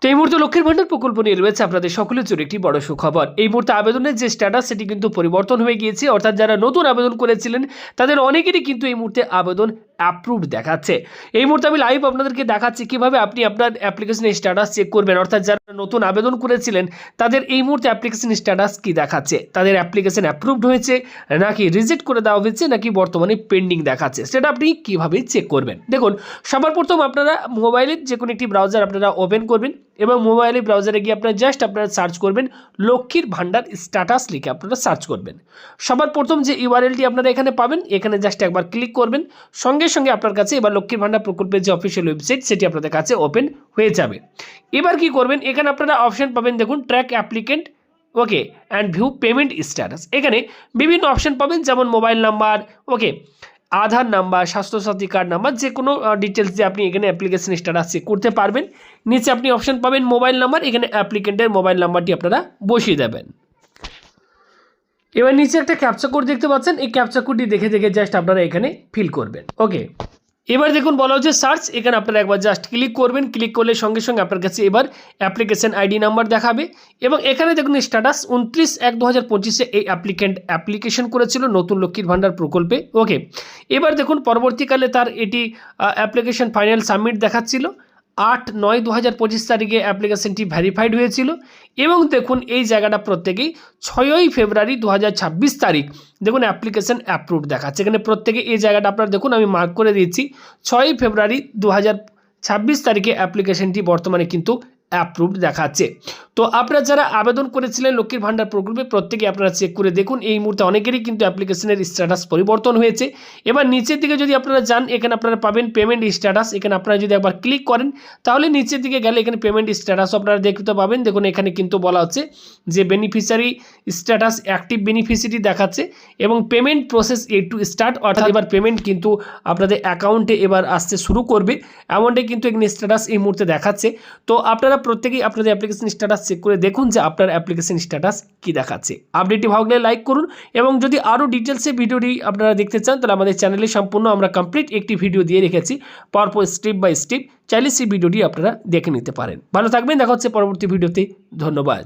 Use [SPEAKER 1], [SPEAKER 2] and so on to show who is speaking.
[SPEAKER 1] তো এই মুহূর্তে লক্ষ্মীর ভান্ডার প্রকল্প নিয়ে রয়েছে আপনাদের সকলের জন্য একটি বড় সুখবর। এই মুহূর্তে আবেদনের যে স্ট্যাটাস সেটি কিন্তু পরিবর্তন হয়ে গিয়েছে, অর্থাৎ যারা নতুন আবেদন করেছিলেন তাদের অনেকেরই কিন্তু এই মুহূর্তে আবেদন অ্যাপ্রুভড দেখাচ্ছে। এই মুহূর্তে আমি লাইভ আপনাদেরকে দেখাচ্ছি কিভাবে আপনি আপনার অ্যাপ্লিকেশনের স্ট্যাটাস চেক করবেন, অর্থাৎ যারা নতুন আবেদন করেছিলেন তাদের এই মুহূর্তে অ্যাপ্লিকেশন স্ট্যাটাস কি দেখাচ্ছে, তাদের অ্যাপ্লিকেশন অ্যাপ্রুভড হয়েছে নাকি রিজেক্ট করে দেওয়া হয়েছে নাকি বর্তমানে পেন্ডিং দেখাচ্ছে, সেটা আপনি কিভাবে চেক করবেন। দেখুন, সবার প্রথম আপনারা মোবাইলের যে কোনো একটি ব্রাউজার আপনারা ওপেন করবেন এবং মোবাইলের ব্রাউজারে গিয়ে আপনারা জাস্ট আপনারা সার্চ করবেন লক্ষ্মীর ভান্ডার স্ট্যাটাস লিখে আপনারা সার্চ করবেন। সবার প্রথম যে ইউআরএলটি আপনারা এখানে পাবেন, এখানে জাস্ট একবার ক্লিক করবেন, সঙ্গে সঙ্গে আপনার কাছে এবার লক্ষ্মীর ভান্ডার প্রকল্পের যে অফিসিয়াল ওয়েবসাইট সেটি আপনাদের কাছে ওপেন হয়ে যাবে। এবার কি করবেন, এখানে আপনারা অপশন পাবেন, দেখুন track applicant okay and view payment status. এখানে বিভিন্ন অপশন পাবেন, যেমন মোবাইল নাম্বার, ওকে আধার নাম্বার, স্বাস্থ্যসাথী কার্ড নাম্বার, যে কোনো ডিটেলস দিয়ে আপনি এখানে অ্যাপ্লিকেশন স্ট্যাটাস চেক করতে পারবেন। নিচে আপনি অপশন পাবেন মোবাইল নাম্বার, এখানে অ্যাপ্লিকেন্টের মোবাইল নাম্বারটি আপনারা বসিয়ে দেবেন। এবার নিচে একটা ক্যাপচা কোড দেখতে পাচ্ছেন, এই ক্যাপচা কোডটি দেখে দেখে জাস্ট আপনারা এখানে ফিল করবেন। ওকে, এবার দেখুন বলা হচ্ছে সার্চ, এখানে আপনারা একবার জাস্ট ক্লিক করবেন, ক্লিক করলে সঙ্গে সঙ্গে আপনার কাছে এবার অ্যাপ্লিকেশন আইডি নাম্বার দেখাবে এবং এখানে দেখুন স্ট্যাটাস 29/1/2025 এই অ্যাপ্লিকেন্ট অ্যাপ্লিকেশন করেছিল নতুন লক্ষ্মীর ভান্ডার প্রকল্পে। ওকে, এবার দেখুন পরবর্তীকালে তার এটি অ্যাপ্লিকেশন ফাইনাল সাবমিট দেখাচ্ছিল, 8/9/2025 তারিখে অ্যাপ্লিকেশনটি ভেরিফাইড হয়েছিল এবং দেখুন এই জায়গাটা প্রত্যেকেই 6ই ফেব্রুয়ারি 2026 তারিখ দেখুন অ্যাপ্লিকেশন অ্যাপ্রুভড দেখাচ্ছে। এখানে প্রত্যেকে এই জায়গাটা আপনারা দেখুন আমি মার্ক করে দিচ্ছি, 6ই ফেব্রুয়ারি 2026 তারিখে অ্যাপ্লিকেশনটি বর্তমানে কিন্তু অ্যাপ্রুভড দেখাচ্ছে। তো আপনারা যারা আবেদন করেছিলেন লক্ষ্মীর ভান্ডার প্রকল্পে প্রত্যেকে আপনারা চেক করে দেখুন, এই মুহূর্তে অনেকেরই কিন্তু অ্যাপ্লিকেশনের স্ট্যাটাস পরিবর্তন হয়েছে। এবার নিচের দিকে যদি আপনারা যান, এখানে আপনারা পাবেন পেমেন্ট স্ট্যাটাস, এখানে আপনারা যদি একবার ক্লিক করেন তাহলে নিচের দিকে গেলে এখানে পেমেন্ট স্ট্যাটাস আপনারা দেখতে পাবেন। দেখুন এখানে কিন্তু বলা হচ্ছে যে বেনিফিশিয়ারি স্ট্যাটাস অ্যাক্টিভ বেনিফিশিয়ারি দেখাচ্ছে এবং পেমেন্ট প্রসেস টু স্টার্ট, অর্থাৎ এবার পেমেন্ট কিন্তু আপনাদের অ্যাকাউন্টে এবার আসতে শুরু করবে, এমনটাই কিন্তু এখানে স্ট্যাটাস এই মুহূর্তে দেখাচ্ছে। তো আপনারা প্রত্যেকেই আপনাদের অ্যাপ্লিকেশন স্ট্যাটাস চেক করে দেখুন যে আপনার অ্যাপ্লিকেশন স্ট্যাটাস কি দেখাচ্ছে। আপডেটটি ভালো লাগলে লাইক করুন এবং যদি আরও ডিটেলসে ভিডিওটি আপনারা দেখতে চান তাহলে আমাদের চ্যানেলে সম্পূর্ণ আমরা কমপ্লিট একটি ভিডিও দিয়ে রেখেছি, পরপর স্টেপ বাই স্টেপ, চাইলে সেই ভিডিওটি আপনারা দেখে নিতে পারেন। ভালো থাকবেন, দেখা হচ্ছে পরবর্তী ভিডিওতে। ধন্যবাদ।